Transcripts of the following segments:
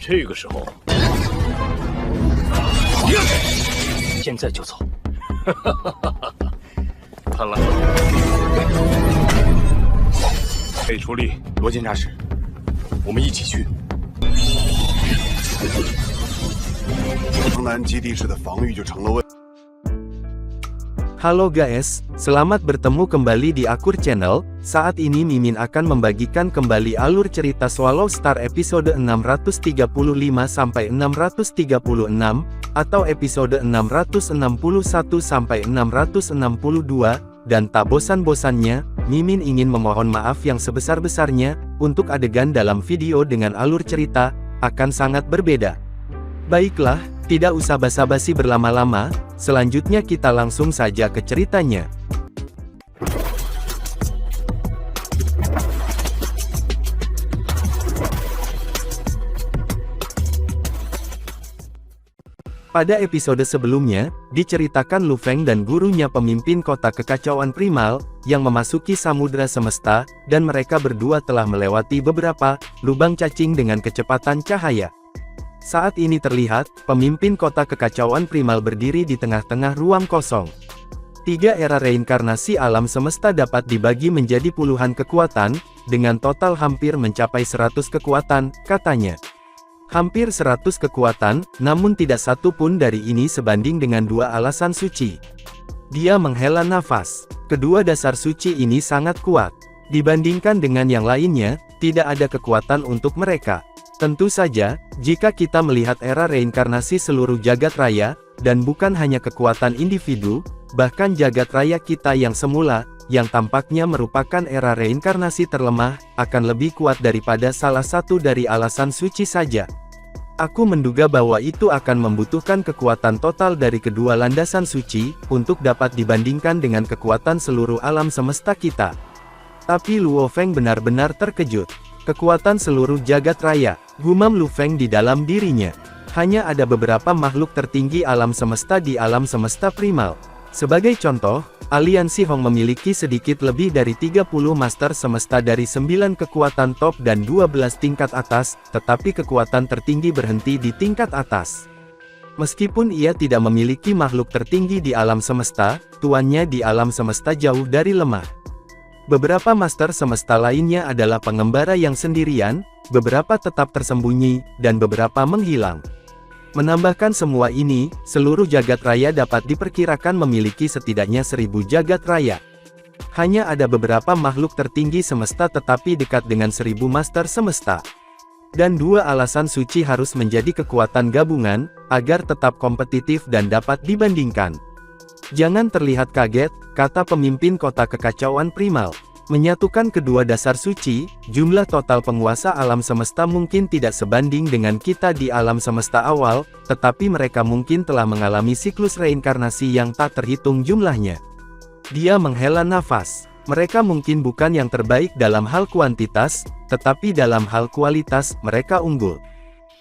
这个时候，现在就走。看来，贝出力，罗监察使，我们一起去。城南基地市的防御就成了问。 Halo guys, selamat bertemu kembali di Akur Channel. Saat ini Mimin akan membagikan kembali alur cerita Swallow Star episode 635 sampai 636 atau episode 661 sampai 662 dan tak bosan-bosannya, Mimin ingin memohon maaf yang sebesar-besarnya untuk adegan dalam video dengan alur cerita akan sangat berbeda. Baiklah, tidak usah basa-basi berlama-lama, selanjutnya kita langsung saja ke ceritanya. Pada episode sebelumnya, diceritakan Lu Feng dan gurunya pemimpin kota kekacauan primal, yang memasuki samudra semesta, dan mereka berdua telah melewati beberapa lubang cacing dengan kecepatan cahaya. Saat ini terlihat, pemimpin kota kekacauan primal berdiri di tengah-tengah ruang kosong. 3 era reinkarnasi alam semesta dapat dibagi menjadi puluhan kekuatan, dengan total hampir mencapai 100 kekuatan, katanya. Hampir 100 kekuatan, namun tidak satu pun dari ini sebanding dengan 2 alasan suci. Dia menghela nafas. Kedua dasar suci ini sangat kuat. Dibandingkan dengan yang lainnya, tidak ada kekuatan untuk mereka. Tentu saja, jika kita melihat era reinkarnasi seluruh jagat raya, dan bukan hanya kekuatan individu, bahkan jagat raya kita yang semula, yang tampaknya merupakan era reinkarnasi terlemah, akan lebih kuat daripada salah satu dari alasan suci saja. Aku menduga bahwa itu akan membutuhkan kekuatan total dari kedua landasan suci, untuk dapat dibandingkan dengan kekuatan seluruh alam semesta kita. Tapi Luo Feng benar-benar terkejut. Kekuatan seluruh jagat raya, gumam Lu Feng di dalam dirinya. Hanya ada beberapa makhluk tertinggi alam semesta di alam semesta primal. Sebagai contoh, aliansi Hong memiliki sedikit lebih dari 30 master semesta dari 9 kekuatan top dan 12 tingkat atas, tetapi kekuatan tertinggi berhenti di tingkat atas. Meskipun ia tidak memiliki makhluk tertinggi di alam semesta, tuannya di alam semesta jauh dari lemah. Beberapa master semesta lainnya adalah pengembara yang sendirian, beberapa tetap tersembunyi, dan beberapa menghilang. Menambahkan semua ini, seluruh jagat raya dapat diperkirakan memiliki setidaknya 1000 jagat raya. Hanya ada beberapa makhluk tertinggi semesta tetapi dekat dengan 1000 master semesta. Dan 2 alasan suci harus menjadi kekuatan gabungan, agar tetap kompetitif dan dapat dibandingkan. Jangan terlihat kaget, kata pemimpin kota kekacauan primal. Menyatukan kedua dasar suci, jumlah total penguasa alam semesta mungkin tidak sebanding dengan kita di alam semesta awal, tetapi mereka mungkin telah mengalami siklus reinkarnasi yang tak terhitung jumlahnya. Dia menghela nafas. Mereka mungkin bukan yang terbaik dalam hal kuantitas, tetapi dalam hal kualitas, mereka unggul.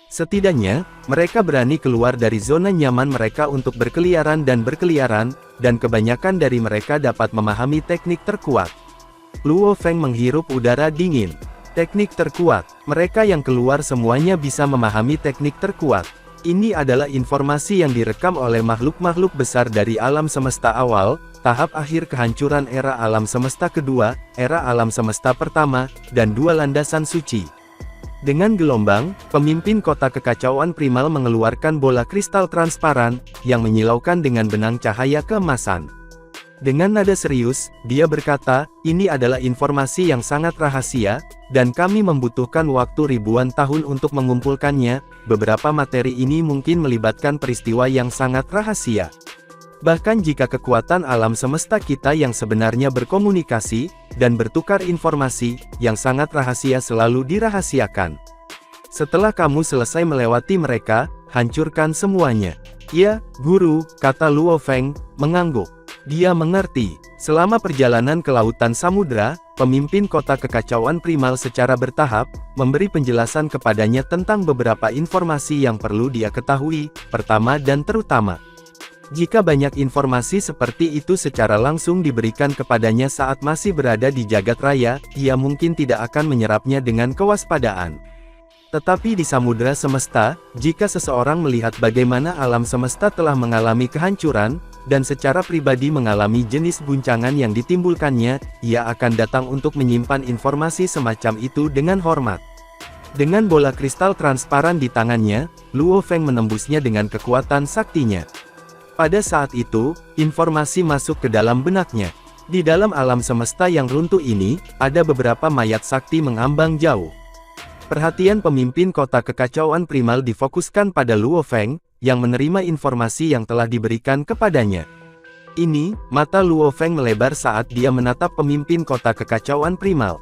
Setidaknya, mereka berani keluar dari zona nyaman mereka untuk berkeliaran, dan kebanyakan dari mereka dapat memahami teknik terkuat. Luo Feng menghirup udara dingin. Teknik terkuat. Mereka yang keluar semuanya bisa memahami teknik terkuat. Ini adalah informasi yang direkam oleh makhluk-makhluk besar dari alam semesta awal, tahap akhir kehancuran era alam semesta kedua, era alam semesta pertama, dan 2 landasan suci. Dengan gelombang, pemimpin kota kekacauan primal mengeluarkan bola kristal transparan, yang menyilaukan dengan benang cahaya keemasan. Dengan nada serius, dia berkata, ini adalah informasi yang sangat rahasia, dan kami membutuhkan waktu ribuan tahun untuk mengumpulkannya. Beberapa materi ini mungkin melibatkan peristiwa yang sangat rahasia. Bahkan jika kekuatan alam semesta kita yang sebenarnya berkomunikasi, dan bertukar informasi, yang sangat rahasia selalu dirahasiakan. Setelah kamu selesai melewati mereka, hancurkan semuanya. Ya, guru, kata Luo Feng, mengangguk. Dia mengerti. Selama perjalanan ke lautan samudra, pemimpin kota kekacauan primal secara bertahap, memberi penjelasan kepadanya tentang beberapa informasi yang perlu dia ketahui, pertama dan terutama. Jika banyak informasi seperti itu secara langsung diberikan kepadanya saat masih berada di jagat raya, ia mungkin tidak akan menyerapnya dengan kewaspadaan. Tetapi di samudera semesta, jika seseorang melihat bagaimana alam semesta telah mengalami kehancuran, dan secara pribadi mengalami jenis guncangan yang ditimbulkannya, ia akan datang untuk menyimpan informasi semacam itu dengan hormat. Dengan bola kristal transparan di tangannya, Luo Feng menembusnya dengan kekuatan saktinya. Pada saat itu, informasi masuk ke dalam benaknya. Di dalam alam semesta yang runtuh ini, ada beberapa mayat sakti mengambang jauh. Perhatian pemimpin kota kekacauan primal difokuskan pada Luo Feng, yang menerima informasi yang telah diberikan kepadanya. Ini, mata Luo Feng melebar saat dia menatap pemimpin kota kekacauan primal.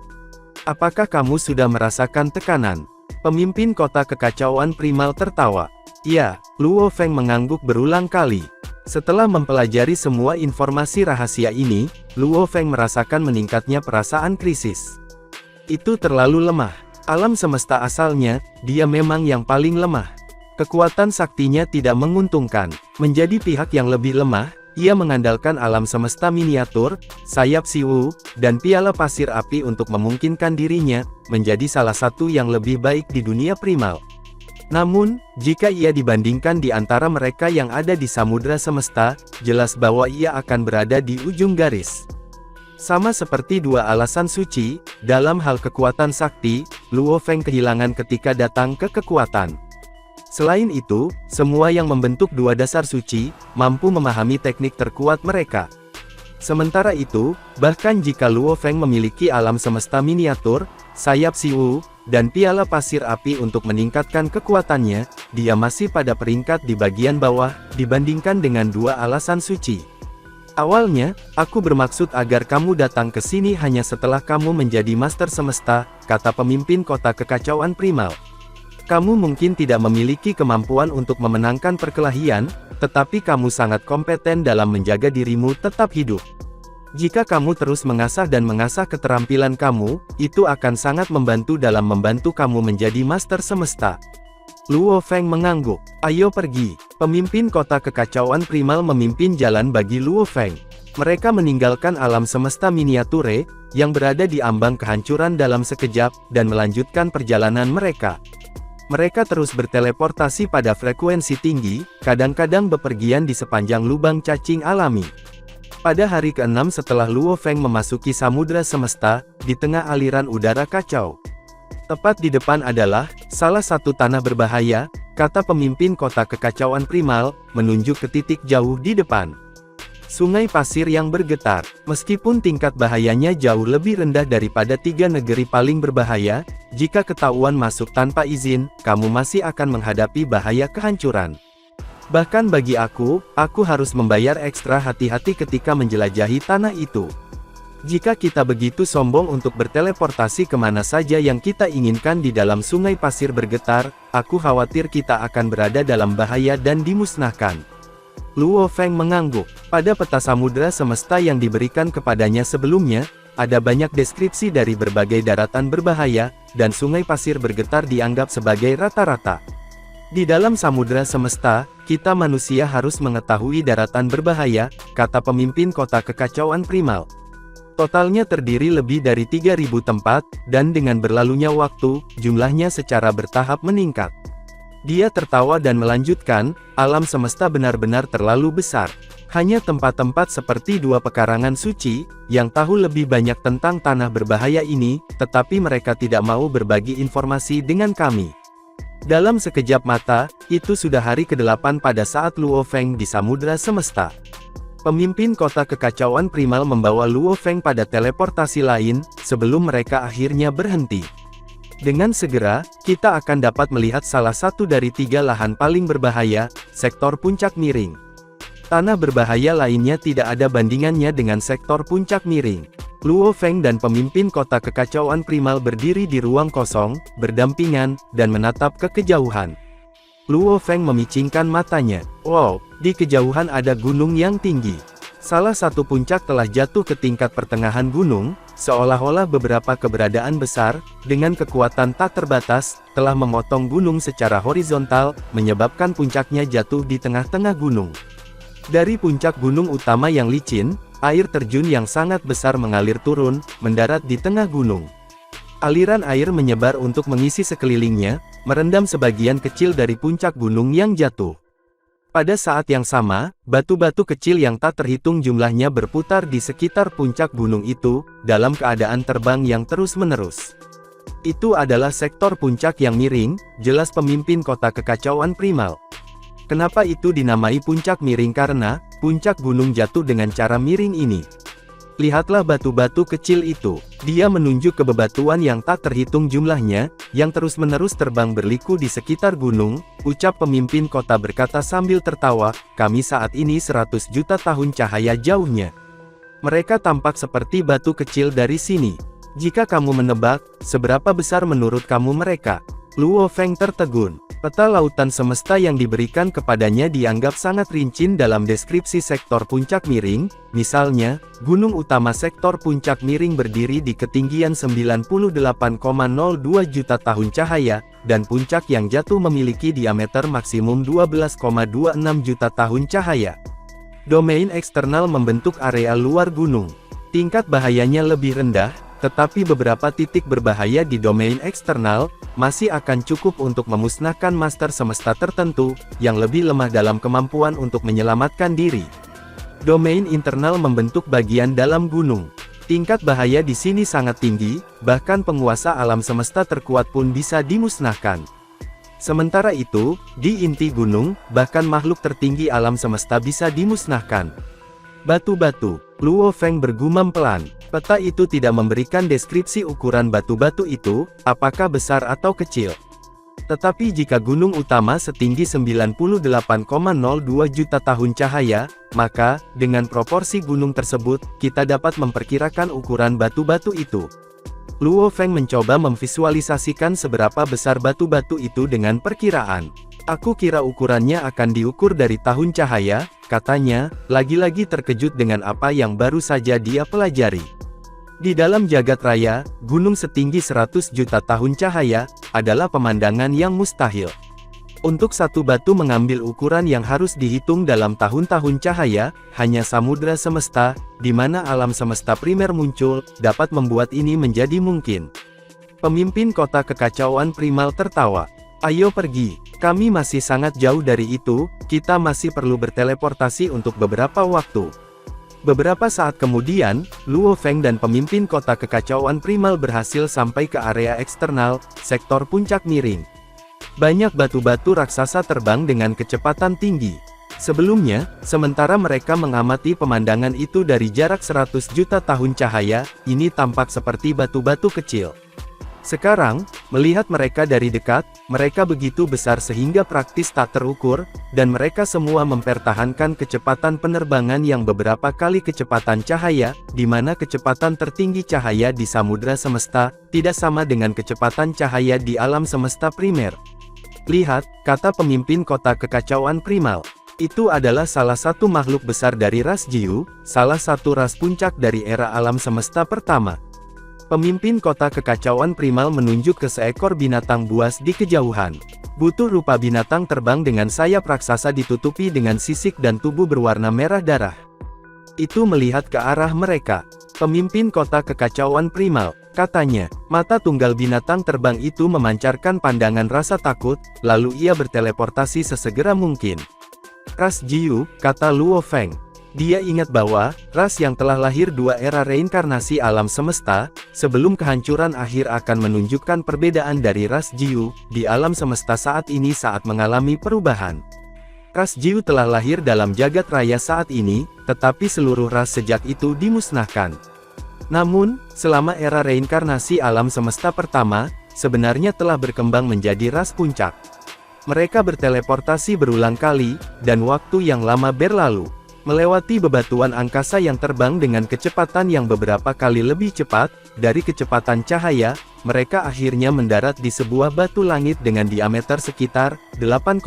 Apakah kamu sudah merasakan tekanan? Pemimpin kota kekacauan primal tertawa. Ya, Luo Feng mengangguk berulang kali. Setelah mempelajari semua informasi rahasia ini, Luo Feng merasakan meningkatnya perasaan krisis. Itu terlalu lemah. Alam semesta asalnya, dia memang yang paling lemah. Kekuatan saktinya tidak menguntungkan. Menjadi pihak yang lebih lemah, ia mengandalkan alam semesta miniatur, sayap Siwu, dan piala pasir api untuk memungkinkan dirinya menjadi salah satu yang lebih baik di dunia primal. Namun, jika ia dibandingkan di antara mereka yang ada di samudera semesta, jelas bahwa ia akan berada di ujung garis. Sama seperti dua alasan suci, dalam hal kekuatan sakti, Luo Feng kehilangan ketika datang ke kekuatan. Selain itu, semua yang membentuk dua dasar suci, mampu memahami teknik terkuat mereka. Sementara itu, bahkan jika Luo Feng memiliki alam semesta miniatur, sayap Siwu, dan piala pasir api untuk meningkatkan kekuatannya, dia masih pada peringkat di bagian bawah, dibandingkan dengan dua alasan suci. Awalnya, aku bermaksud agar kamu datang ke sini hanya setelah kamu menjadi Master Semesta, kata pemimpin kota kekacauan primal. Kamu mungkin tidak memiliki kemampuan untuk memenangkan perkelahian, tetapi kamu sangat kompeten dalam menjaga dirimu tetap hidup. Jika kamu terus mengasah dan mengasah keterampilan kamu, itu akan sangat membantu dalam membantu kamu menjadi Master Semesta. Luo Feng mengangguk. Ayo pergi. Pemimpin kota kekacauan primal memimpin jalan bagi Luo Feng. Mereka meninggalkan alam semesta miniature, yang berada di ambang kehancuran dalam sekejap, dan melanjutkan perjalanan mereka. Mereka terus berteleportasi pada frekuensi tinggi, kadang-kadang bepergian di sepanjang lubang cacing alami. Pada hari ke-6 setelah Luo Feng memasuki samudera semesta, di tengah aliran udara kacau. Tepat di depan adalah salah satu tanah berbahaya, kata pemimpin kota kekacauan primal, menunjuk ke titik jauh di depan. Sungai pasir yang bergetar. Meskipun tingkat bahayanya jauh lebih rendah daripada 3 negeri paling berbahaya, jika ketahuan masuk tanpa izin, kamu masih akan menghadapi bahaya kehancuran. Bahkan bagi aku harus membayar ekstra hati-hati ketika menjelajahi tanah itu. Jika kita begitu sombong untuk berteleportasi kemana saja yang kita inginkan di dalam sungai pasir bergetar, aku khawatir kita akan berada dalam bahaya dan dimusnahkan. Luo Feng mengangguk. Pada peta samudera semesta yang diberikan kepadanya sebelumnya, ada banyak deskripsi dari berbagai daratan berbahaya, dan sungai pasir bergetar dianggap sebagai rata-rata. Di dalam samudera semesta, kita manusia harus mengetahui daratan berbahaya, kata pemimpin kota kekacauan primal. Totalnya terdiri lebih dari 3.000 tempat, dan dengan berlalunya waktu, jumlahnya secara bertahap meningkat. Dia tertawa dan melanjutkan, alam semesta benar-benar terlalu besar. Hanya tempat-tempat seperti 2 pekarangan suci, yang tahu lebih banyak tentang tanah berbahaya ini, tetapi mereka tidak mau berbagi informasi dengan kami. Dalam sekejap mata, itu sudah hari ke-8 pada saat Luo Feng di samudera semesta. Pemimpin kota kekacauan primal membawa Luo Feng pada teleportasi lain, sebelum mereka akhirnya berhenti. Dengan segera, kita akan dapat melihat salah satu dari 3 lahan paling berbahaya, sektor puncak miring. Tanah berbahaya lainnya tidak ada bandingannya dengan sektor puncak miring. Luo Feng dan pemimpin kota kekacauan primal berdiri di ruang kosong, berdampingan, dan menatap ke kejauhan. Luo Feng memicingkan matanya. Wow, di kejauhan ada gunung yang tinggi. Salah satu puncak telah jatuh ke tingkat pertengahan gunung, seolah-olah beberapa keberadaan besar, dengan kekuatan tak terbatas, telah memotong gunung secara horizontal, menyebabkan puncaknya jatuh di tengah-tengah gunung. Dari puncak gunung utama yang licin, air terjun yang sangat besar mengalir turun, mendarat di tengah gunung. Aliran air menyebar untuk mengisi sekelilingnya, merendam sebagian kecil dari puncak gunung yang jatuh. Pada saat yang sama, batu-batu kecil yang tak terhitung jumlahnya berputar di sekitar puncak gunung itu, dalam keadaan terbang yang terus-menerus. Itu adalah sektor puncak yang miring, jelas pemimpin kota kekacauan primal. Kenapa itu dinamai puncak miring? Karena puncak gunung jatuh dengan cara miring ini. Lihatlah batu-batu kecil itu. Dia menunjuk ke bebatuan yang tak terhitung jumlahnya, yang terus-menerus terbang berliku di sekitar gunung, ucap pemimpin kota berkata sambil tertawa, kami saat ini 100 juta tahun cahaya jauhnya. Mereka tampak seperti batu kecil dari sini. Jika kamu menebak, seberapa besar menurut kamu mereka? Luo Feng tertegun. Peta lautan semesta yang diberikan kepadanya dianggap sangat rinci dalam deskripsi sektor puncak miring, misalnya, gunung utama sektor puncak miring berdiri di ketinggian 98,02 juta tahun cahaya, dan puncak yang jatuh memiliki diameter maksimum 12,26 juta tahun cahaya. Domain eksternal membentuk area luar gunung. Tingkat bahayanya lebih rendah, tetapi beberapa titik berbahaya di domain eksternal, masih akan cukup untuk memusnahkan master semesta tertentu, yang lebih lemah dalam kemampuan untuk menyelamatkan diri. Domain internal membentuk bagian dalam gunung. Tingkat bahaya di sini sangat tinggi, bahkan penguasa alam semesta terkuat pun bisa dimusnahkan. Sementara itu, di inti gunung, bahkan makhluk tertinggi alam semesta bisa dimusnahkan. Batu-batu, Luo Feng bergumam pelan. Peta itu tidak memberikan deskripsi ukuran batu-batu itu, apakah besar atau kecil. Tetapi jika gunung utama setinggi 98,02 juta tahun cahaya, maka, dengan proporsi gunung tersebut, kita dapat memperkirakan ukuran batu-batu itu. Luo Feng mencoba memvisualisasikan seberapa besar batu-batu itu dengan perkiraan. Aku kira ukurannya akan diukur dari tahun cahaya, katanya, lagi-lagi terkejut dengan apa yang baru saja dia pelajari. Di dalam jagat raya, gunung setinggi 100 juta tahun cahaya, adalah pemandangan yang mustahil. Untuk satu batu mengambil ukuran yang harus dihitung dalam tahun-tahun cahaya, hanya samudra semesta, di mana alam semesta primer muncul, dapat membuat ini menjadi mungkin. Pemimpin kota kekacauan primal tertawa. Ayo pergi, kami masih sangat jauh dari itu, kita masih perlu berteleportasi untuk beberapa waktu. Beberapa saat kemudian, Luo Feng dan pemimpin kota kekacauan primal berhasil sampai ke area eksternal, sektor puncak miring. Banyak batu-batu raksasa terbang dengan kecepatan tinggi. Sebelumnya, sementara mereka mengamati pemandangan itu dari jarak 100 juta tahun cahaya, ini tampak seperti batu-batu kecil. Sekarang, melihat mereka dari dekat, mereka begitu besar sehingga praktis tak terukur, dan mereka semua mempertahankan kecepatan penerbangan yang beberapa kali kecepatan cahaya, di mana kecepatan tertinggi cahaya di samudra semesta, tidak sama dengan kecepatan cahaya di alam semesta primer. Lihat, kata pemimpin kota kekacauan primal. Itu adalah salah satu makhluk besar dari ras Jiu, salah satu ras puncak dari era alam semesta pertama. Pemimpin kota kekacauan primal menunjuk ke seekor binatang buas di kejauhan. Butuh rupa binatang terbang dengan sayap raksasa ditutupi dengan sisik dan tubuh berwarna merah darah. Itu melihat ke arah mereka. Pemimpin kota kekacauan primal, katanya, mata tunggal binatang terbang itu memancarkan pandangan rasa takut, lalu ia berteleportasi sesegera mungkin. Ras Jiu, kata Luo Feng. Dia ingat bahwa, ras yang telah lahir dua era reinkarnasi alam semesta, sebelum kehancuran akhir akan menunjukkan perbedaan dari ras Jiu, di alam semesta saat ini saat mengalami perubahan. Ras Jiu telah lahir dalam jagat raya saat ini, tetapi seluruh ras sejak itu dimusnahkan. Namun, selama era reinkarnasi alam semesta pertama, sebenarnya telah berkembang menjadi ras puncak. Mereka berteleportasi berulang kali, dan waktu yang lama berlalu. Melewati bebatuan angkasa yang terbang dengan kecepatan yang beberapa kali lebih cepat, dari kecepatan cahaya, mereka akhirnya mendarat di sebuah batu langit dengan diameter sekitar 8,2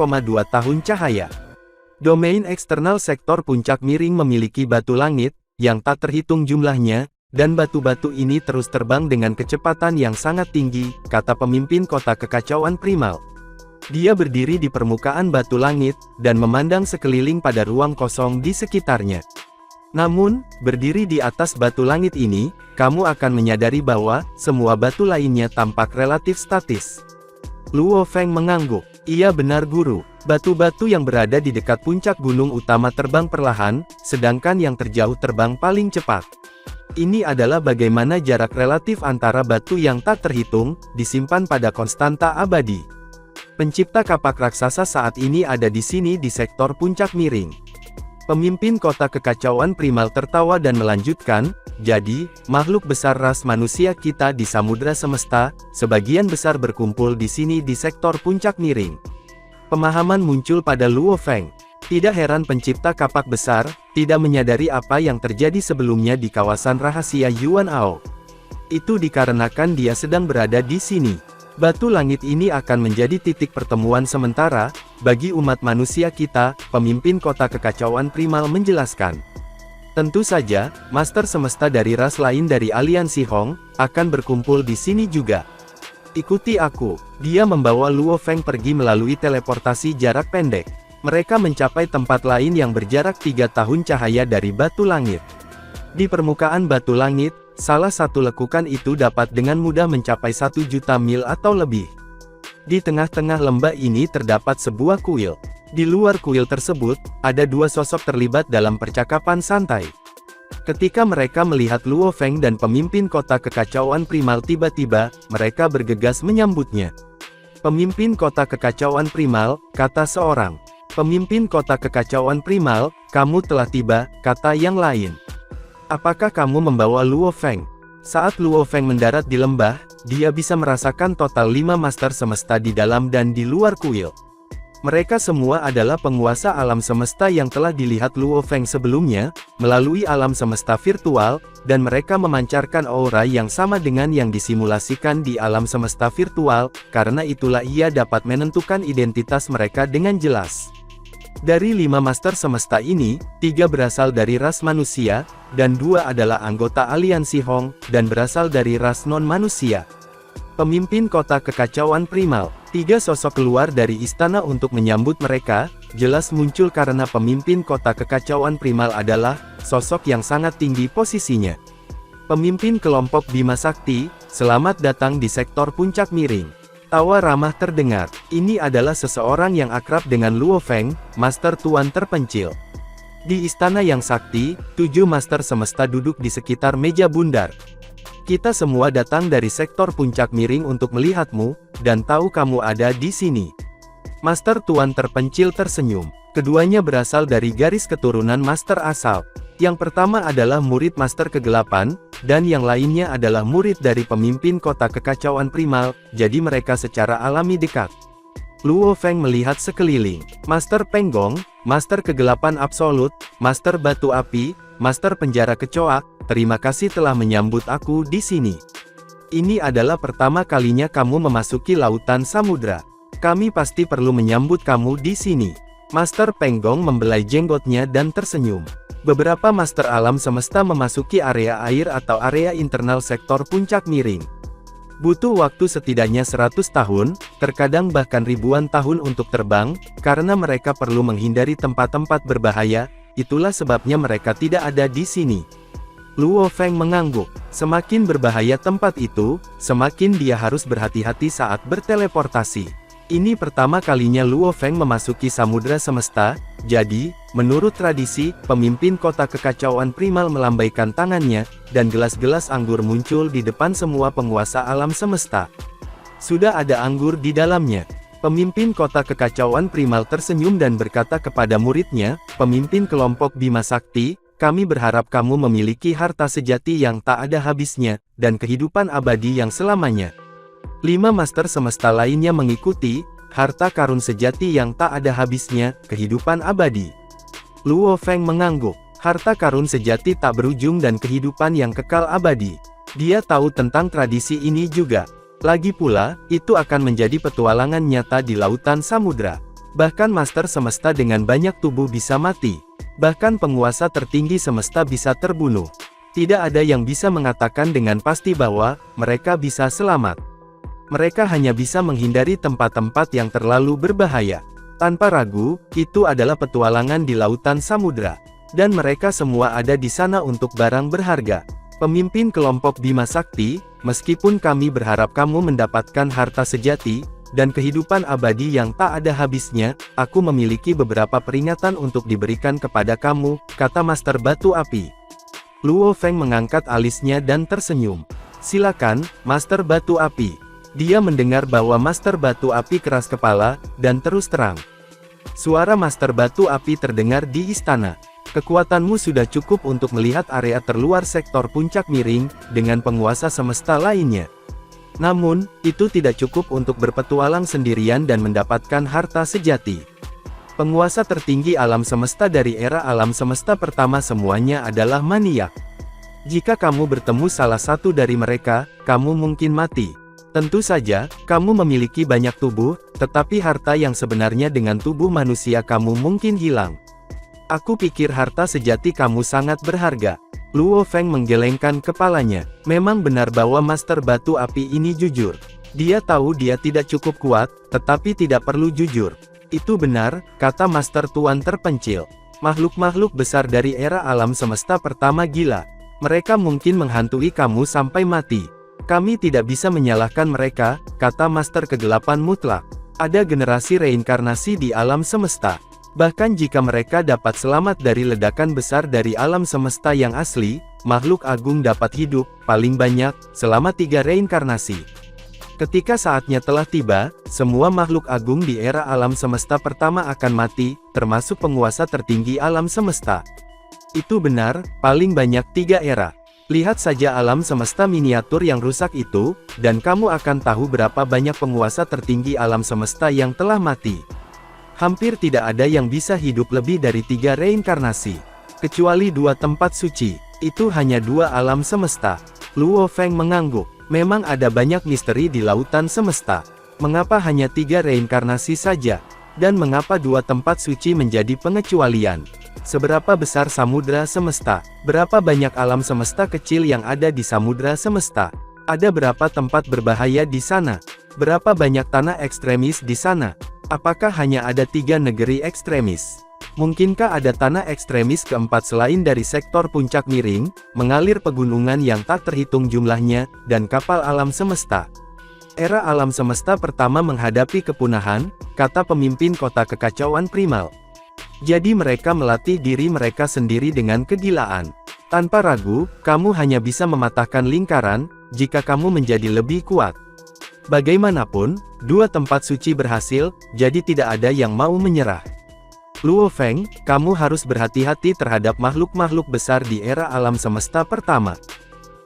tahun cahaya. Domain eksternal sektor puncak miring memiliki batu langit, yang tak terhitung jumlahnya, dan batu-batu ini terus terbang dengan kecepatan yang sangat tinggi, kata pemimpin kota kekacauan primal. Dia berdiri di permukaan batu langit, dan memandang sekeliling pada ruang kosong di sekitarnya. Namun, berdiri di atas batu langit ini, kamu akan menyadari bahwa, semua batu lainnya tampak relatif statis. Luo Feng mengangguk. Iya benar guru, batu-batu yang berada di dekat puncak gunung utama terbang perlahan, sedangkan yang terjauh terbang paling cepat. Ini adalah bagaimana jarak relatif antara batu yang tak terhitung, disimpan pada konstanta abadi. Pencipta kapak raksasa saat ini ada di sini di sektor puncak miring. Pemimpin kota kekacauan primal tertawa dan melanjutkan, jadi, makhluk besar ras manusia kita di samudera semesta, sebagian besar berkumpul di sini di sektor puncak miring. Pemahaman muncul pada Luo Feng. Tidak heran pencipta kapak besar, tidak menyadari apa yang terjadi sebelumnya di kawasan rahasia Yuan Ao. Itu dikarenakan dia sedang berada di sini. Batu langit ini akan menjadi titik pertemuan sementara, bagi umat manusia kita, pemimpin kota kekacauan primal menjelaskan. Tentu saja, Master Semesta dari ras lain dari aliansi Hong, akan berkumpul di sini juga. Ikuti aku. Dia membawa Luo Feng pergi melalui teleportasi jarak pendek. Mereka mencapai tempat lain yang berjarak 3 tahun cahaya dari batu langit. Di permukaan batu langit, salah satu lekukan itu dapat dengan mudah mencapai 1 juta mil atau lebih. Di tengah-tengah lembah ini terdapat sebuah kuil. Di luar kuil tersebut, ada 2 sosok terlibat dalam percakapan santai. Ketika mereka melihat Luo Feng dan pemimpin kota kekacauan primal tiba-tiba, mereka bergegas menyambutnya. Pemimpin kota kekacauan primal, kata seorang. Pemimpin kota kekacauan primal, kamu telah tiba, kata yang lain. Apakah kamu membawa Luo Feng? Saat Luo Feng mendarat di lembah, dia bisa merasakan total 5 master semesta di dalam dan di luar kuil. Mereka semua adalah penguasa alam semesta yang telah dilihat Luo Feng sebelumnya, melalui alam semesta virtual, dan mereka memancarkan aura yang sama dengan yang disimulasikan di alam semesta virtual, karena itulah ia dapat menentukan identitas mereka dengan jelas. Dari 5 master semesta ini, 3 berasal dari ras manusia, dan 2 adalah anggota aliansi Hong, dan berasal dari ras non-manusia. Pemimpin kota kekacauan primal, 3 sosok keluar dari istana untuk menyambut mereka, jelas muncul karena pemimpin kota kekacauan primal adalah sosok yang sangat tinggi posisinya. Pemimpin kelompok Bima Sakti, selamat datang di sektor puncak miring. Tawa ramah terdengar. Ini adalah seseorang yang akrab dengan Luo Feng, Master Tuan terpencil. Di istana yang sakti, 7 master semesta duduk di sekitar meja bundar. Kita semua datang dari sektor puncak miring untuk melihatmu, dan tahu kamu ada di sini. Master Tuan terpencil tersenyum. Keduanya berasal dari garis keturunan master asal. Yang pertama adalah murid master kegelapan, dan yang lainnya adalah murid dari pemimpin kota kekacauan primal, jadi mereka secara alami dekat. Luo Feng melihat sekeliling. Master Penggong, Master Kegelapan Absolut, Master Batu Api, Master Penjara Kecoak, terima kasih telah menyambut aku di sini. Ini adalah pertama kalinya kamu memasuki lautan samudra. Kami pasti perlu menyambut kamu di sini. Master Penggong membelai jenggotnya dan tersenyum. Beberapa master alam semesta memasuki area air atau area internal sektor puncak miring. Butuh waktu setidaknya 100 tahun, terkadang bahkan ribuan tahun untuk terbang, karena mereka perlu menghindari tempat-tempat berbahaya, itulah sebabnya mereka tidak ada di sini. Luo Feng mengangguk. Semakin berbahaya tempat itu, semakin dia harus berhati-hati saat berteleportasi. Ini pertama kalinya Luo Feng memasuki samudera semesta, jadi, menurut tradisi, pemimpin kota kekacauan primal melambaikan tangannya, dan gelas-gelas anggur muncul di depan semua penguasa alam semesta. Sudah ada anggur di dalamnya. Pemimpin kota kekacauan primal tersenyum dan berkata kepada muridnya, pemimpin kelompok Bima Sakti, kami berharap kamu memiliki harta sejati yang tak ada habisnya, dan kehidupan abadi yang selamanya. 5 master semesta lainnya mengikuti, harta karun sejati yang tak ada habisnya, kehidupan abadi. Luo Feng mengangguk, harta karun sejati tak berujung dan kehidupan yang kekal abadi. Dia tahu tentang tradisi ini juga. Lagi pula, itu akan menjadi petualangan nyata di lautan samudra. Bahkan master semesta dengan banyak tubuh bisa mati. Bahkan penguasa tertinggi semesta bisa terbunuh. Tidak ada yang bisa mengatakan dengan pasti bahwa mereka bisa selamat. Mereka hanya bisa menghindari tempat-tempat yang terlalu berbahaya. Tanpa ragu, itu adalah petualangan di lautan samudra. Dan mereka semua ada di sana untuk barang berharga. Pemimpin kelompok Bima Sakti, meskipun kami berharap kamu mendapatkan harta sejati, dan kehidupan abadi yang tak ada habisnya, aku memiliki beberapa peringatan untuk diberikan kepada kamu, kata Master Batu Api. Luo Feng mengangkat alisnya dan tersenyum. Silakan, Master Batu Api. Dia mendengar bahwa Master Batu Api keras kepala, dan terus terang. Suara Master Batu Api terdengar di istana. Kekuatanmu sudah cukup untuk melihat area terluar sektor puncak miring, dengan penguasa semesta lainnya. Namun, itu tidak cukup untuk berpetualang sendirian dan mendapatkan harta sejati. Penguasa tertinggi alam semesta dari era alam semesta pertama semuanya adalah maniak. Jika kamu bertemu salah satu dari mereka, kamu mungkin mati. Tentu saja, kamu memiliki banyak tubuh, tetapi harta yang sebenarnya dengan tubuh manusia kamu mungkin hilang. Aku pikir harta sejati kamu sangat berharga. Luo Feng menggelengkan kepalanya. Memang benar bahwa Master Batu Api ini jujur. Dia tahu dia tidak cukup kuat, tetapi tidak perlu jujur. Itu benar, kata Master Tuan terpencil. Makhluk-makhluk besar dari era alam semesta pertama gila. Mereka mungkin menghantui kamu sampai mati. Kami tidak bisa menyalahkan mereka, kata Master Kegelapan Mutlak. Ada generasi reinkarnasi di alam semesta. Bahkan jika mereka dapat selamat dari ledakan besar dari alam semesta yang asli, makhluk agung dapat hidup, paling banyak, selama 3 reinkarnasi. Ketika saatnya telah tiba, semua makhluk agung di era alam semesta pertama akan mati, termasuk penguasa tertinggi alam semesta. Itu benar, paling banyak 3 era. Lihat saja alam semesta miniatur yang rusak itu, dan kamu akan tahu berapa banyak penguasa tertinggi alam semesta yang telah mati. Hampir tidak ada yang bisa hidup lebih dari 3 reinkarnasi. Kecuali 2 tempat suci, itu hanya 2 alam semesta. Luo Feng mengangguk. Memang ada banyak misteri di lautan semesta. Mengapa hanya 3 reinkarnasi saja? Dan mengapa 2 tempat suci menjadi pengecualian? Seberapa besar samudra semesta? Berapa banyak alam semesta kecil yang ada di samudra semesta? Ada berapa tempat berbahaya di sana? Berapa banyak tanah ekstremis di sana? Apakah hanya ada 3 negeri ekstremis? Mungkinkah ada tanah ekstremis keempat selain dari sektor puncak miring, mengalir pegunungan yang tak terhitung jumlahnya, dan kapal alam semesta? Era alam semesta pertama menghadapi kepunahan, kata pemimpin kota kekacauan primal. Jadi mereka melatih diri mereka sendiri dengan kegilaan. Tanpa ragu, kamu hanya bisa mematahkan lingkaran, jika kamu menjadi lebih kuat. Bagaimanapun, 2 tempat suci berhasil, jadi tidak ada yang mau menyerah. Luo Feng, kamu harus berhati-hati terhadap makhluk-makhluk besar di era alam semesta pertama.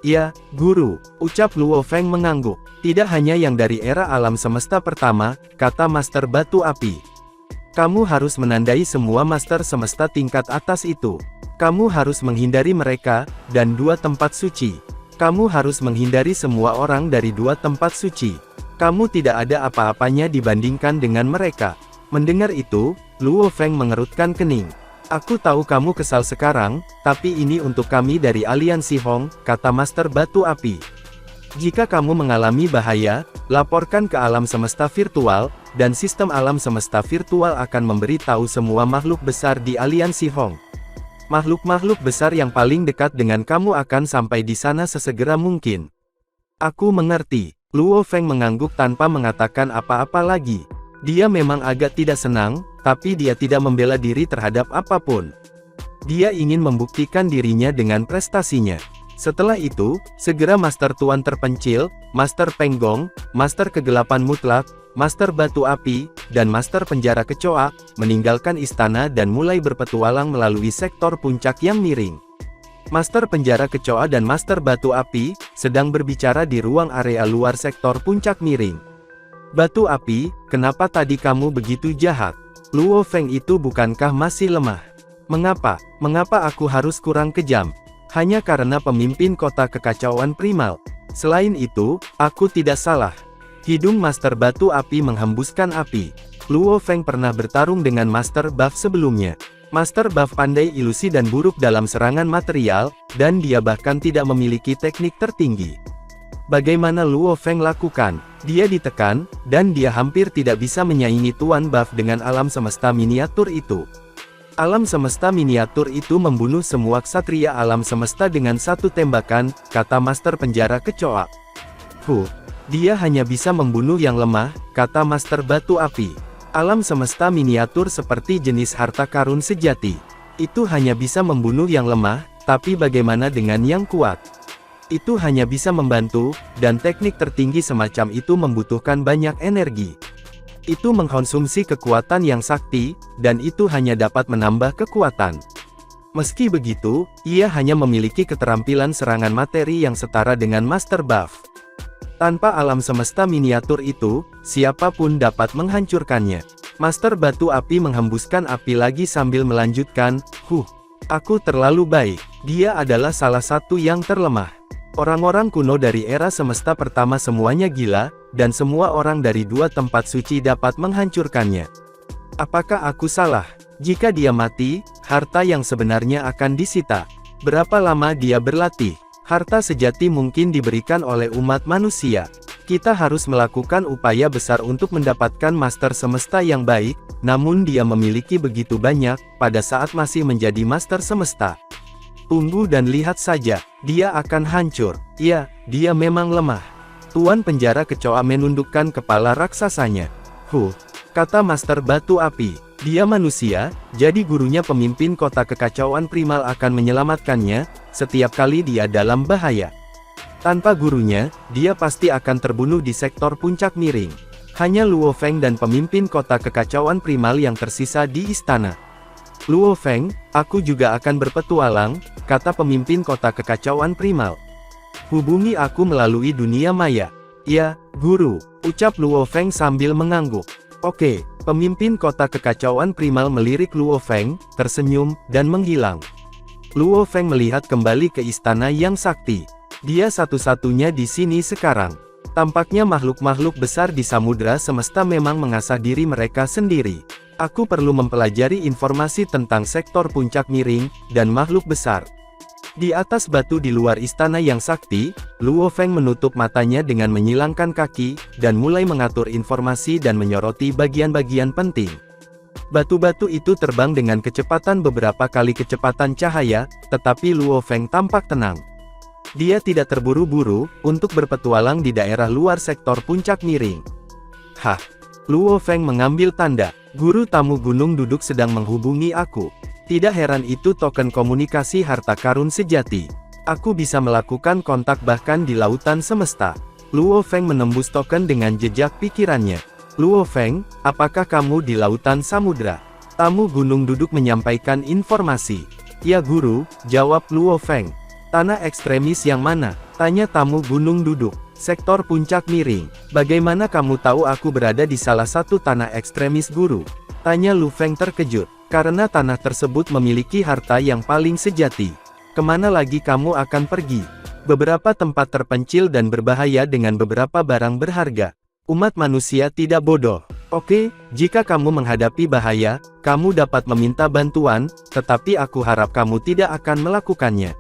Ya, Guru, ucap Luo Feng mengangguk. Tidak hanya yang dari era alam semesta pertama, kata Master Batu Api. Kamu harus menandai semua master semesta tingkat atas itu. Kamu harus menghindari mereka, dan 2 tempat suci. Kamu harus menghindari semua orang dari 2 tempat suci. Kamu tidak ada apa-apanya dibandingkan dengan mereka. Mendengar itu, Luo Feng mengerutkan kening. Aku tahu kamu kesal sekarang, tapi ini untuk kami dari Aliansi Hong, kata Master Batu Api. Jika kamu mengalami bahaya, laporkan ke alam semesta virtual, dan sistem alam semesta virtual akan memberitahu semua makhluk besar di Aliansi Hong. Makhluk-makhluk besar yang paling dekat dengan kamu akan sampai di sana sesegera mungkin. Aku mengerti. Luo Feng mengangguk tanpa mengatakan apa-apa lagi. Dia memang agak tidak senang, tapi dia tidak membela diri terhadap apapun. Dia ingin membuktikan dirinya dengan prestasinya. Setelah itu, segera Master Tuan terpencil, Master Peng Gong, Master Kegelapan Mutlak, Master Batu Api, dan Master Penjara Kecoa, meninggalkan istana dan mulai berpetualang melalui sektor puncak yang miring. Master Penjara Kecoa dan Master Batu Api, sedang berbicara di ruang area luar sektor puncak miring. Batu Api, kenapa tadi kamu begitu jahat? Luo Feng itu bukankah masih lemah? Mengapa? Mengapa aku harus kurang kejam? Hanya karena pemimpin kota kekacauan primal. Selain itu, aku tidak salah. Hidung Master Batu Api menghembuskan api. Luo Feng pernah bertarung dengan Master Buff sebelumnya. Master Buff pandai ilusi dan buruk dalam serangan material, dan dia bahkan tidak memiliki teknik tertinggi. Bagaimana Luo Feng lakukan? Dia ditekan, dan dia hampir tidak bisa menyaingi Tuan Buff dengan alam semesta miniatur itu. Alam semesta miniatur itu membunuh semua ksatria alam semesta dengan 1 tembakan, kata Master Penjara Kecoa. Dia hanya bisa membunuh yang lemah, kata Master Batu Api. Alam semesta miniatur seperti jenis harta karun sejati. Itu hanya bisa membunuh yang lemah, tapi bagaimana dengan yang kuat? Itu hanya bisa membantu, dan teknik tertinggi semacam itu membutuhkan banyak energi. Itu mengkonsumsi kekuatan yang sakti, dan itu hanya dapat menambah kekuatan. Meski begitu, ia hanya memiliki keterampilan serangan materi yang setara dengan Master Buff. Tanpa alam semesta miniatur itu, siapapun dapat menghancurkannya. Master Batu Api menghembuskan api lagi sambil melanjutkan, aku terlalu baik. Dia adalah salah satu yang terlemah. Orang-orang kuno dari era semesta pertama semuanya gila, dan semua orang dari dua tempat suci dapat menghancurkannya. Apakah aku salah? Jika dia mati, harta yang sebenarnya akan disita. Berapa lama dia berlatih? Harta sejati mungkin diberikan oleh umat manusia. Kita harus melakukan upaya besar untuk mendapatkan master semesta yang baik, namun dia memiliki begitu banyak, pada saat masih menjadi master semesta. Tunggu dan lihat saja, dia akan hancur. Ya, dia memang lemah. Tuan penjara kecoa menundukkan kepala raksasanya. Kata Master Batu Api. Dia manusia, jadi gurunya pemimpin kota kekacauan primal akan menyelamatkannya, setiap kali dia dalam bahaya. Tanpa gurunya, dia pasti akan terbunuh di sektor puncak miring. Hanya Luo Feng dan pemimpin kota kekacauan primal yang tersisa di istana. Luo Feng, aku juga akan berpetualang, kata pemimpin kota kekacauan primal. Hubungi aku melalui dunia maya. Ya, guru, ucap Luo Feng sambil mengangguk. Oke. Pemimpin kota kekacauan primal melirik Luo Feng, tersenyum, dan menghilang. Luo Feng melihat kembali ke istana yang sakti. Dia satu-satunya di sini sekarang. Tampaknya makhluk-makhluk besar di samudera semesta memang mengasah diri mereka sendiri. Aku perlu mempelajari informasi tentang sektor puncak miring, dan makhluk besar. Di atas batu di luar istana yang sakti, Luo Feng menutup matanya dengan menyilangkan kaki, dan mulai mengatur informasi dan menyoroti bagian-bagian penting. Batu-batu itu terbang dengan kecepatan beberapa kali kecepatan cahaya, tetapi Luo Feng tampak tenang. Dia tidak terburu-buru, untuk berpetualang di daerah luar sektor puncak miring. Luo Feng mengambil tanda. Guru tamu gunung duduk sedang menghubungi aku. Tidak heran itu token komunikasi harta karun sejati. Aku bisa melakukan kontak bahkan di lautan semesta. Luo Feng menembus token dengan jejak pikirannya. Luo Feng, apakah kamu di lautan samudra? Tamu gunung duduk menyampaikan informasi. Ya guru, jawab Luo Feng. Tanah ekstremis yang mana? Tanya tamu gunung duduk. Sektor puncak miring. Bagaimana kamu tahu aku berada di salah satu tanah ekstremis guru? Tanya Lu Feng terkejut. Karena tanah tersebut memiliki harta yang paling sejati. Kemana lagi kamu akan pergi? Beberapa tempat terpencil dan berbahaya dengan beberapa barang berharga. Umat manusia tidak bodoh. Oke, jika kamu menghadapi bahaya, kamu dapat meminta bantuan, tetapi aku harap kamu tidak akan melakukannya.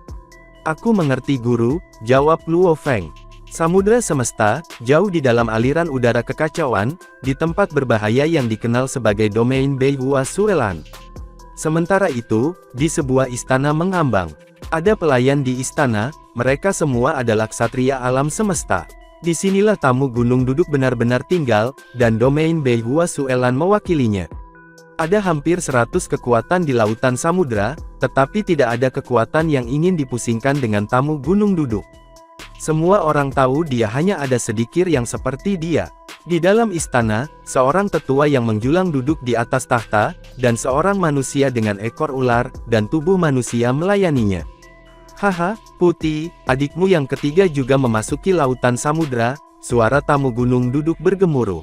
Aku mengerti guru, jawab Luo Feng. Samudra semesta, jauh di dalam aliran udara kekacauan, di tempat berbahaya yang dikenal sebagai domain Beihua Suelan. Sementara itu, di sebuah istana mengambang. Ada pelayan di istana, mereka semua adalah ksatria alam semesta. Disinilah tamu gunung duduk benar-benar tinggal, dan domain Beihua Suelan mewakilinya. Ada hampir 100 kekuatan di lautan samudra, tetapi tidak ada kekuatan yang ingin dipusingkan dengan tamu gunung duduk. Semua orang tahu dia hanya ada sedikit yang seperti dia. Di dalam istana, seorang tetua yang menjulang duduk di atas tahta, dan seorang manusia dengan ekor ular, dan tubuh manusia melayaninya. Putih, adikmu yang ketiga juga memasuki lautan samudra, suara tamu gunung duduk bergemuruh.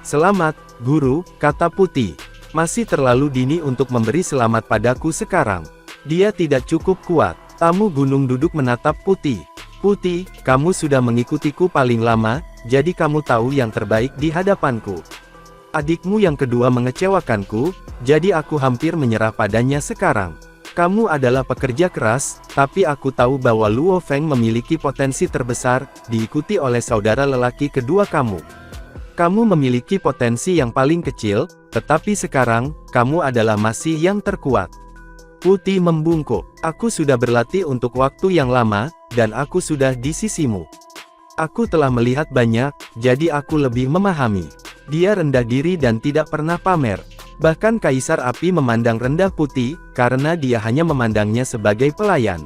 Selamat, guru, kata Putih. Masih terlalu dini untuk memberi selamat padaku sekarang. Dia tidak cukup kuat. Tamu gunung duduk menatap Putih. Putih, kamu sudah mengikutiku paling lama, jadi kamu tahu yang terbaik di hadapanku. Adikmu yang kedua mengecewakanku, jadi aku hampir menyerah padanya sekarang. Kamu adalah pekerja keras, tapi aku tahu bahwa Luo Feng memiliki potensi terbesar, diikuti oleh saudara lelaki kedua kamu. Kamu memiliki potensi yang paling kecil, tetapi sekarang, kamu adalah masih yang terkuat. Putih membungkuk. Aku sudah berlatih untuk waktu yang lama, dan aku sudah di sisimu. Aku telah melihat banyak, jadi aku lebih memahami. Dia rendah diri dan tidak pernah pamer. Bahkan Kaisar Api memandang rendah Putih, karena dia hanya memandangnya sebagai pelayan.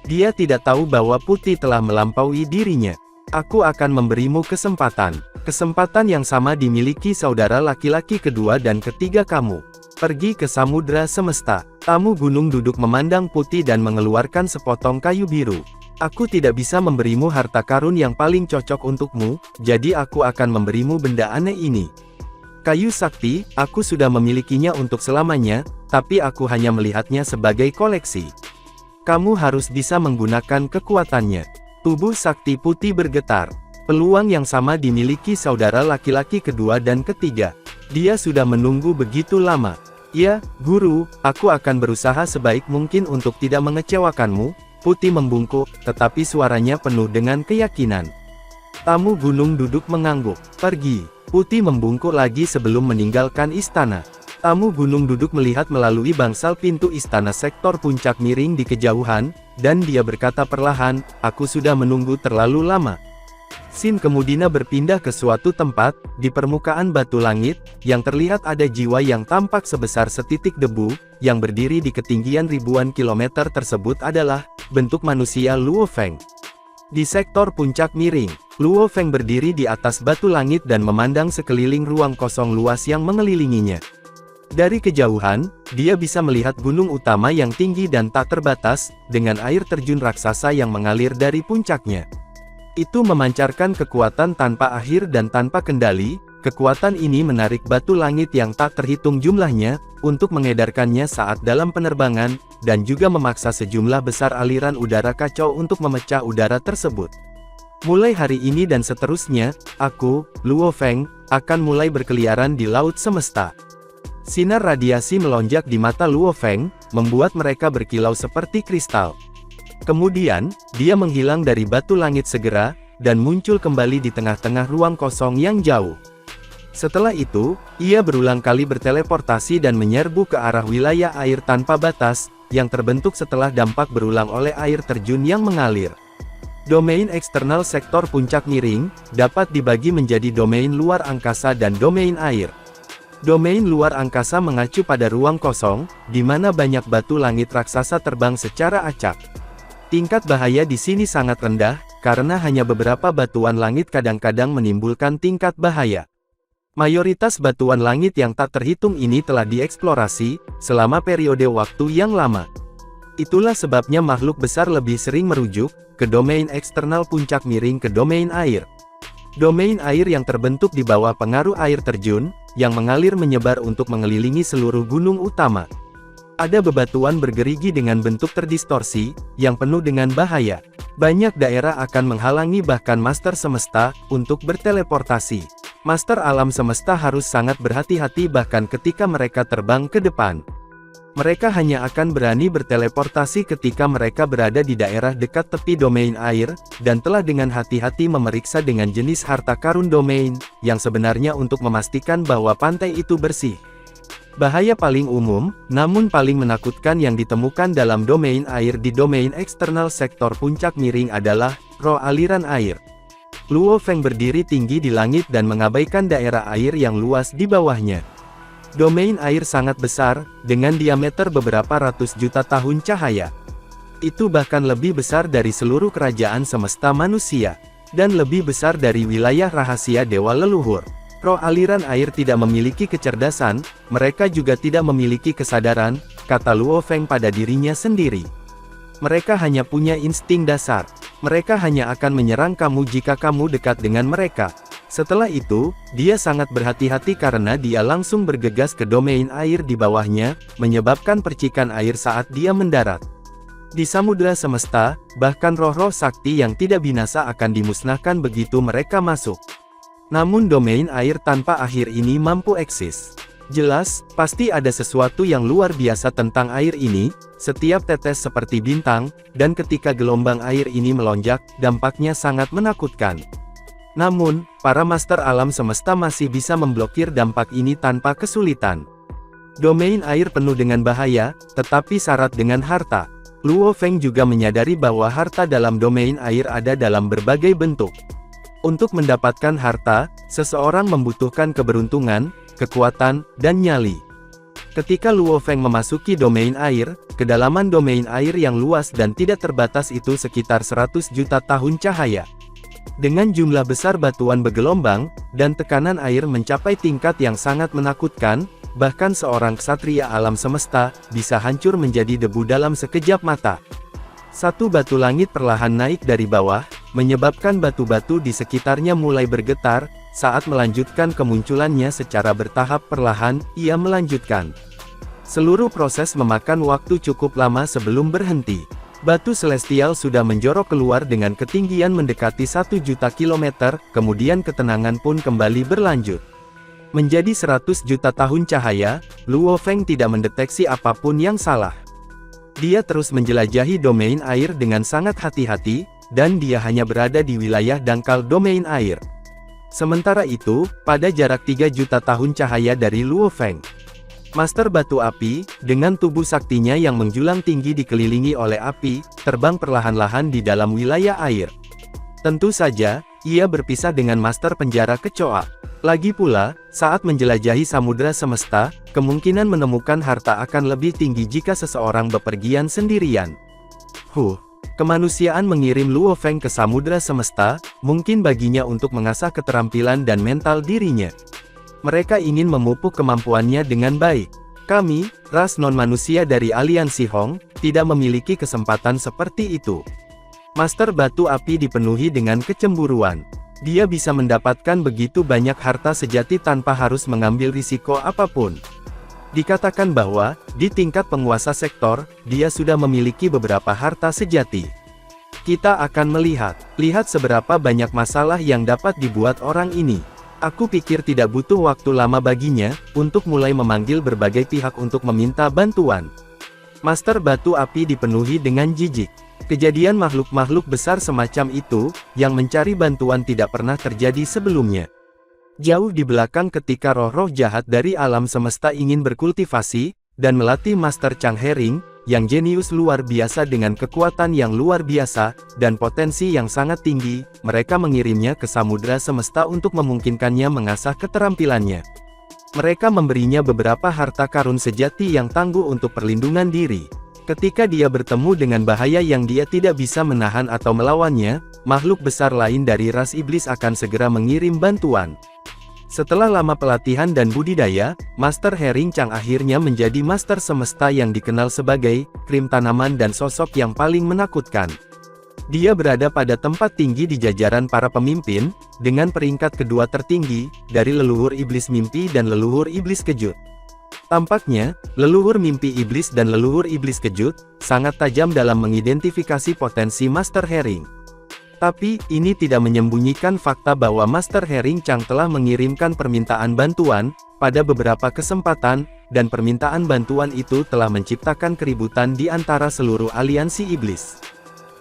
Dia tidak tahu bahwa Putih telah melampaui dirinya. Aku akan memberimu kesempatan. Kesempatan yang sama dimiliki saudara laki-laki kedua dan ketiga kamu. Pergi ke Samudra Semesta. Tamu gunung duduk memandang Putih dan mengeluarkan sepotong kayu biru. Aku tidak bisa memberimu harta karun yang paling cocok untukmu, jadi aku akan memberimu benda aneh ini. Kayu sakti, aku sudah memilikinya untuk selamanya, tapi aku hanya melihatnya sebagai koleksi. Kamu harus bisa menggunakan kekuatannya. Tubuh sakti Putih bergetar. Peluang yang sama dimiliki saudara laki-laki kedua dan ketiga. Dia sudah menunggu begitu lama. Ya, guru, aku akan berusaha sebaik mungkin untuk tidak mengecewakanmu. Putih membungkuk, tetapi suaranya penuh dengan keyakinan. Tamu gunung duduk mengangguk. Pergi. Putih membungkuk lagi sebelum meninggalkan istana. Tamu gunung duduk melihat melalui bangsal pintu istana sektor puncak miring di kejauhan, dan dia berkata perlahan, aku sudah menunggu terlalu lama. Scene kemudian berpindah ke suatu tempat, di permukaan batu langit, yang terlihat ada jiwa yang tampak sebesar setitik debu, yang berdiri di ketinggian ribuan kilometer tersebut adalah bentuk manusia Luo Feng. Di sektor puncak miring, Luo Feng berdiri di atas batu langit dan memandang sekeliling ruang kosong luas yang mengelilinginya. Dari kejauhan, dia bisa melihat gunung utama yang tinggi dan tak terbatas, dengan air terjun raksasa yang mengalir dari puncaknya. Itu memancarkan kekuatan tanpa akhir dan tanpa kendali. Kekuatan ini menarik batu langit yang tak terhitung jumlahnya, untuk mengedarkannya saat dalam penerbangan, dan juga memaksa sejumlah besar aliran udara kacau untuk memecah udara tersebut. Mulai hari ini dan seterusnya, aku, Luo Feng, akan mulai berkeliaran di laut semesta. Sinar radiasi melonjak di mata Luo Feng, membuat mereka berkilau seperti kristal. Kemudian, dia menghilang dari batu langit segera, dan muncul kembali di tengah-tengah ruang kosong yang jauh. Setelah itu, ia berulang kali berteleportasi dan menyerbu ke arah wilayah air tanpa batas, yang terbentuk setelah dampak berulang oleh air terjun yang mengalir. Domain eksternal sektor puncak miring, dapat dibagi menjadi domain luar angkasa dan domain air. Domain luar angkasa mengacu pada ruang kosong, di mana banyak batu langit raksasa terbang secara acak. Tingkat bahaya di sini sangat rendah, karena hanya beberapa batuan langit kadang-kadang menimbulkan tingkat bahaya. Mayoritas batuan langit yang tak terhitung ini telah dieksplorasi, selama periode waktu yang lama. Itulah sebabnya makhluk besar lebih sering merujuk, ke domain eksternal puncak miring ke domain air. Domain air yang terbentuk di bawah pengaruh air terjun, yang mengalir menyebar untuk mengelilingi seluruh gunung utama. Ada bebatuan bergerigi dengan bentuk terdistorsi, yang penuh dengan bahaya. Banyak daerah akan menghalangi bahkan Master Semesta, untuk berteleportasi. Master Alam Semesta harus sangat berhati-hati bahkan ketika mereka terbang ke depan. Mereka hanya akan berani berteleportasi ketika mereka berada di daerah dekat tepi domain air, dan telah dengan hati-hati memeriksa dengan jenis harta karun domain, yang sebenarnya untuk memastikan bahwa pantai itu bersih. Bahaya paling umum, namun paling menakutkan yang ditemukan dalam domain air di domain eksternal sektor puncak miring adalah roh aliran air. Luo Feng berdiri tinggi di langit dan mengabaikan daerah air yang luas di bawahnya. Domain air sangat besar, dengan diameter beberapa ratus juta tahun cahaya. Itu bahkan lebih besar dari seluruh kerajaan semesta manusia, dan lebih besar dari wilayah rahasia dewa leluhur. Roh aliran air tidak memiliki kecerdasan, mereka juga tidak memiliki kesadaran, kata Luo Feng pada dirinya sendiri. Mereka hanya punya insting dasar. Mereka hanya akan menyerang kamu jika kamu dekat dengan mereka. Setelah itu, dia sangat berhati-hati karena dia langsung bergegas ke domain air di bawahnya, menyebabkan percikan air saat dia mendarat. Di samudra semesta, bahkan roh-roh sakti yang tidak binasa akan dimusnahkan begitu mereka masuk. Namun domain air tanpa akhir ini mampu eksis. Jelas, pasti ada sesuatu yang luar biasa tentang air ini, setiap tetes seperti bintang, dan ketika gelombang air ini melonjak, dampaknya sangat menakutkan. Namun, para master alam semesta masih bisa memblokir dampak ini tanpa kesulitan. Domain air penuh dengan bahaya, tetapi syarat dengan harta. Luo Feng juga menyadari bahwa harta dalam domain air ada dalam berbagai bentuk. Untuk mendapatkan harta, seseorang membutuhkan keberuntungan, kekuatan, dan nyali. Ketika Luo Feng memasuki domain air, kedalaman domain air yang luas dan tidak terbatas itu sekitar 100 juta tahun cahaya. Dengan jumlah besar batuan bergelombang, dan tekanan air mencapai tingkat yang sangat menakutkan, bahkan seorang ksatria alam semesta, bisa hancur menjadi debu dalam sekejap mata. Satu batu langit perlahan naik dari bawah, menyebabkan batu-batu di sekitarnya mulai bergetar. Saat melanjutkan kemunculannya secara bertahap perlahan, ia melanjutkan. Seluruh proses memakan waktu cukup lama sebelum berhenti. Batu celestial sudah menjorok keluar dengan ketinggian mendekati 1 juta kilometer, kemudian ketenangan pun kembali berlanjut. Menjadi 100 juta tahun cahaya, Luo Feng tidak mendeteksi apapun yang salah. Dia terus menjelajahi domain air dengan sangat hati-hati, dan dia hanya berada di wilayah dangkal domain air. Sementara itu, pada jarak 3 juta tahun cahaya dari Luo Feng, Master Batu Api, dengan tubuh saktinya yang menjulang tinggi dikelilingi oleh api, terbang perlahan-lahan di dalam wilayah air. Tentu saja, ia berpisah dengan Master Penjara Kecoa. Lagi pula, saat menjelajahi samudera semesta, kemungkinan menemukan harta akan lebih tinggi jika seseorang bepergian sendirian. Kemanusiaan mengirim Luo Feng ke samudera semesta, mungkin baginya untuk mengasah keterampilan dan mental dirinya. Mereka ingin memupuk kemampuannya dengan baik. Kami, ras non-manusia dari aliansi Hong, tidak memiliki kesempatan seperti itu. Master Batu Api dipenuhi dengan kecemburuan. Dia bisa mendapatkan begitu banyak harta sejati tanpa harus mengambil risiko apapun. Dikatakan bahwa, di tingkat penguasa sektor, dia sudah memiliki beberapa harta sejati. Kita akan lihat seberapa banyak masalah yang dapat dibuat orang ini. Aku pikir tidak butuh waktu lama baginya, untuk mulai memanggil berbagai pihak untuk meminta bantuan. Master Batu Api dipenuhi dengan jijik. Kejadian makhluk-makhluk besar semacam itu, yang mencari bantuan tidak pernah terjadi sebelumnya. Jauh di belakang ketika roh-roh jahat dari alam semesta ingin berkultivasi, dan melatih Master Chang Hering, yang jenius luar biasa dengan kekuatan yang luar biasa, dan potensi yang sangat tinggi, mereka mengirimnya ke samudera semesta untuk memungkinkannya mengasah keterampilannya. Mereka memberinya beberapa harta karun sejati yang tangguh untuk perlindungan diri. Ketika dia bertemu dengan bahaya yang dia tidak bisa menahan atau melawannya, makhluk besar lain dari ras iblis akan segera mengirim bantuan. Setelah lama pelatihan dan budidaya, Master Hering Chang akhirnya menjadi Master Semesta yang dikenal sebagai krim tanaman dan sosok yang paling menakutkan. Dia berada pada tempat tinggi di jajaran para pemimpin, dengan peringkat kedua tertinggi, dari leluhur iblis mimpi dan leluhur iblis kejut. Tampaknya, leluhur mimpi iblis dan leluhur iblis kejut, sangat tajam dalam mengidentifikasi potensi Master Hering. Tapi, ini tidak menyembunyikan fakta bahwa Master Hering Chang telah mengirimkan permintaan bantuan, pada beberapa kesempatan, dan permintaan bantuan itu telah menciptakan keributan di antara seluruh aliansi iblis.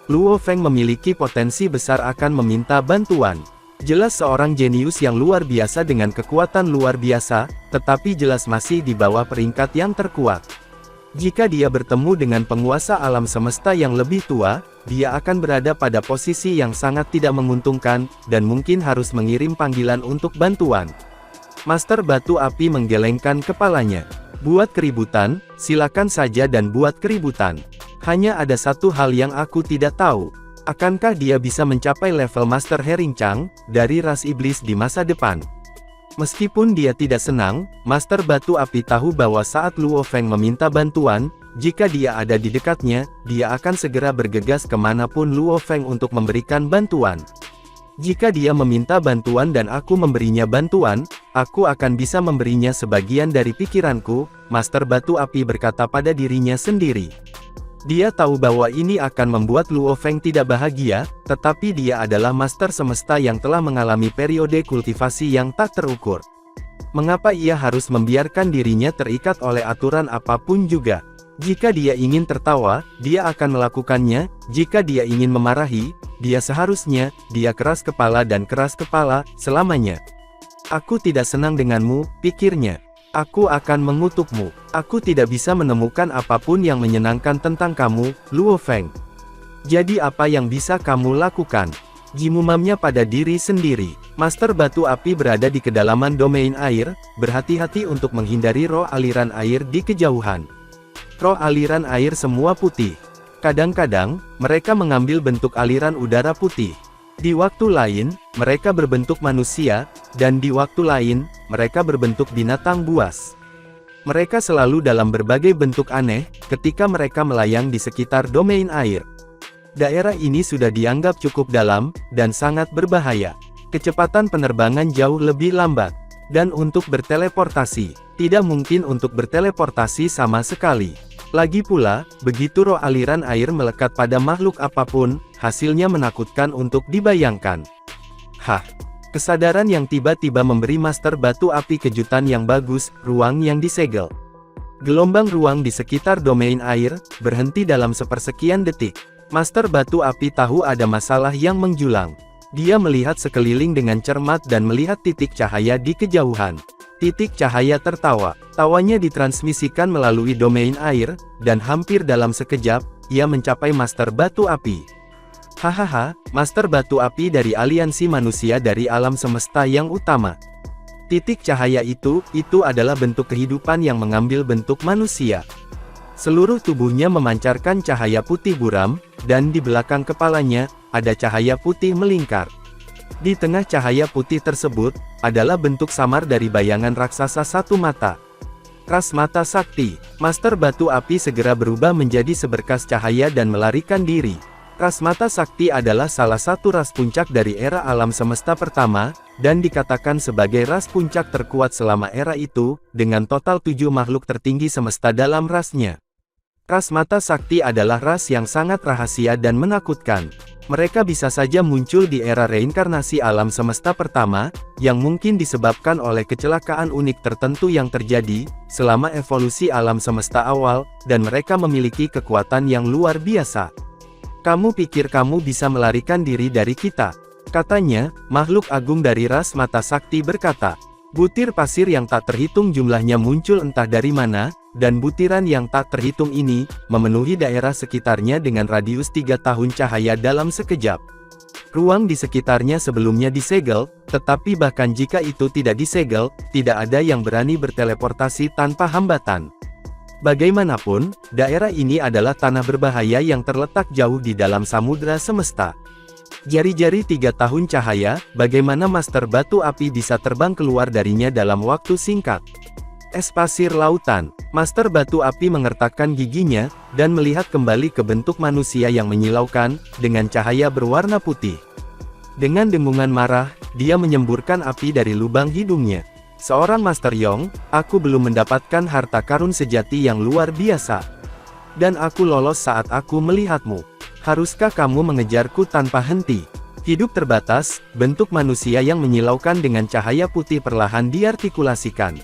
Luo Feng memiliki potensi besar akan meminta bantuan. Jelas seorang jenius yang luar biasa dengan kekuatan luar biasa, tetapi jelas masih di bawah peringkat yang terkuat. Jika dia bertemu dengan penguasa alam semesta yang lebih tua, dia akan berada pada posisi yang sangat tidak menguntungkan, dan mungkin harus mengirim panggilan untuk bantuan. Master Batu Api menggelengkan kepalanya. Buat keributan, silakan saja dan buat keributan. Hanya ada satu hal yang aku tidak tahu. Akankah dia bisa mencapai level Master Hering Chang, dari ras iblis di masa depan? Meskipun dia tidak senang, Master Batu Api tahu bahwa saat Luo Feng meminta bantuan, jika dia ada di dekatnya, dia akan segera bergegas kemanapun Luo Feng untuk memberikan bantuan. Jika dia meminta bantuan dan aku memberinya bantuan, aku akan bisa memberinya sebagian dari pikiranku, Master Batu Api berkata pada dirinya sendiri. Dia tahu bahwa ini akan membuat Luo Feng tidak bahagia, tetapi dia adalah Master Semesta yang telah mengalami periode kultivasi yang tak terukur. Mengapa ia harus membiarkan dirinya terikat oleh aturan apapun juga? Jika dia ingin tertawa, dia akan melakukannya. Jika dia ingin memarahi, dia seharusnya, dia keras kepala dan keras kepala, selamanya. Aku tidak senang denganmu, pikirnya. Aku akan mengutukmu. Aku tidak bisa menemukan apapun yang menyenangkan tentang kamu, Luo Feng. Jadi apa yang bisa kamu lakukan? Gimumamnya pada diri sendiri. Master Batu Api berada di kedalaman domain air, berhati-hati untuk menghindari roh aliran air di kejauhan. Roh aliran air semua putih. Kadang-kadang, mereka mengambil bentuk aliran udara putih. Di waktu lain, mereka berbentuk manusia, dan di waktu lain, mereka berbentuk binatang buas. Mereka selalu dalam berbagai bentuk aneh, ketika mereka melayang di sekitar domain air. Daerah ini sudah dianggap cukup dalam, dan sangat berbahaya. Kecepatan penerbangan jauh lebih lambat. Dan untuk berteleportasi, tidak mungkin untuk berteleportasi sama sekali. Lagi pula, begitu roh aliran air melekat pada makhluk apapun, hasilnya menakutkan untuk dibayangkan. Hah! Kesadaran yang tiba-tiba memberi Master Batu Api kejutan yang bagus, ruang yang disegel. Gelombang ruang di sekitar domain air, berhenti dalam sepersekian detik. Master Batu Api tahu ada masalah yang menjulang. Dia melihat sekeliling dengan cermat dan melihat titik cahaya di kejauhan. Titik cahaya tertawa. Tawanya ditransmisikan melalui domain air, dan hampir dalam sekejap, ia mencapai Master Batu Api. Hahaha, Master Batu Api dari aliansi manusia dari alam semesta yang utama. Titik cahaya itu adalah bentuk kehidupan yang mengambil bentuk manusia. Seluruh tubuhnya memancarkan cahaya putih buram, dan di belakang kepalanya, ada cahaya putih melingkar. Di tengah cahaya putih tersebut, adalah bentuk samar dari bayangan raksasa satu mata. Ras mata sakti. Master Batu Api segera berubah menjadi seberkas cahaya dan melarikan diri. Ras mata sakti adalah salah satu ras puncak dari era alam semesta pertama, dan dikatakan sebagai ras puncak terkuat selama era itu, dengan total 7 makhluk tertinggi semesta dalam rasnya. Ras mata sakti adalah ras yang sangat rahasia dan menakutkan. Mereka bisa saja muncul di era reinkarnasi alam semesta pertama, yang mungkin disebabkan oleh kecelakaan unik tertentu yang terjadi, selama evolusi alam semesta awal, dan mereka memiliki kekuatan yang luar biasa. Kamu pikir kamu bisa melarikan diri dari kita? Katanya, makhluk agung dari ras mata sakti berkata. Butir pasir yang tak terhitung jumlahnya muncul entah dari mana, dan butiran yang tak terhitung ini, memenuhi daerah sekitarnya dengan radius 3 tahun cahaya dalam sekejap. Ruang di sekitarnya sebelumnya disegel, tetapi bahkan jika itu tidak disegel, tidak ada yang berani berteleportasi tanpa hambatan. Bagaimanapun, daerah ini adalah tanah berbahaya yang terletak jauh di dalam samudera semesta. Jari-jari 3 tahun cahaya, bagaimana Master Batu Api bisa terbang keluar darinya dalam waktu singkat? Es pasir lautan. Master Batu Api mengertakkan giginya, dan melihat kembali ke bentuk manusia yang menyilaukan, dengan cahaya berwarna putih. Dengan dengungan marah, dia menyemburkan api dari lubang hidungnya. Seorang Master Yong, aku belum mendapatkan harta karun sejati yang luar biasa. Dan aku lolos saat aku melihatmu. Haruskah kamu mengejarku tanpa henti? Hidup terbatas, bentuk manusia yang menyilaukan dengan cahaya putih perlahan diartikulasikan.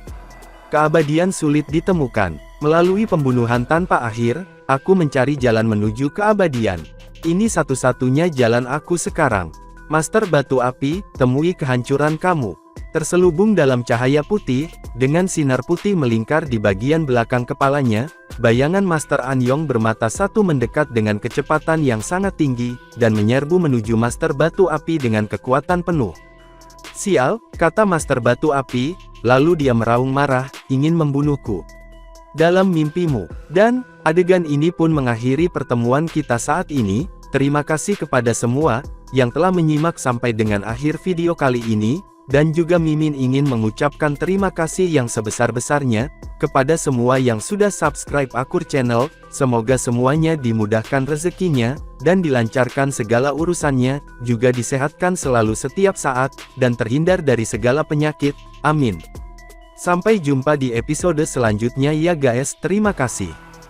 Keabadian sulit ditemukan. Melalui pembunuhan tanpa akhir, aku mencari jalan menuju keabadian. Ini satu-satunya jalan aku sekarang. Master Batu Api, temui kehancuran kamu. Terselubung dalam cahaya putih, dengan sinar putih melingkar di bagian belakang kepalanya, bayangan Master Anyong bermata satu mendekat dengan kecepatan yang sangat tinggi, dan menyerbu menuju Master Batu Api dengan kekuatan penuh. Sial, kata Master Batu Api, lalu dia meraung marah, ingin membunuhku. Dalam mimpimu. Dan, adegan ini pun mengakhiri pertemuan kita saat ini. Terima kasih kepada semua, yang telah menyimak sampai dengan akhir video kali ini. Dan juga Mimin ingin mengucapkan terima kasih yang sebesar-besarnya, kepada semua yang sudah subscribe Akur Channel, semoga semuanya dimudahkan rezekinya, dan dilancarkan segala urusannya, juga disehatkan selalu setiap saat, dan terhindar dari segala penyakit, amin. Sampai jumpa di episode selanjutnya ya guys, terima kasih.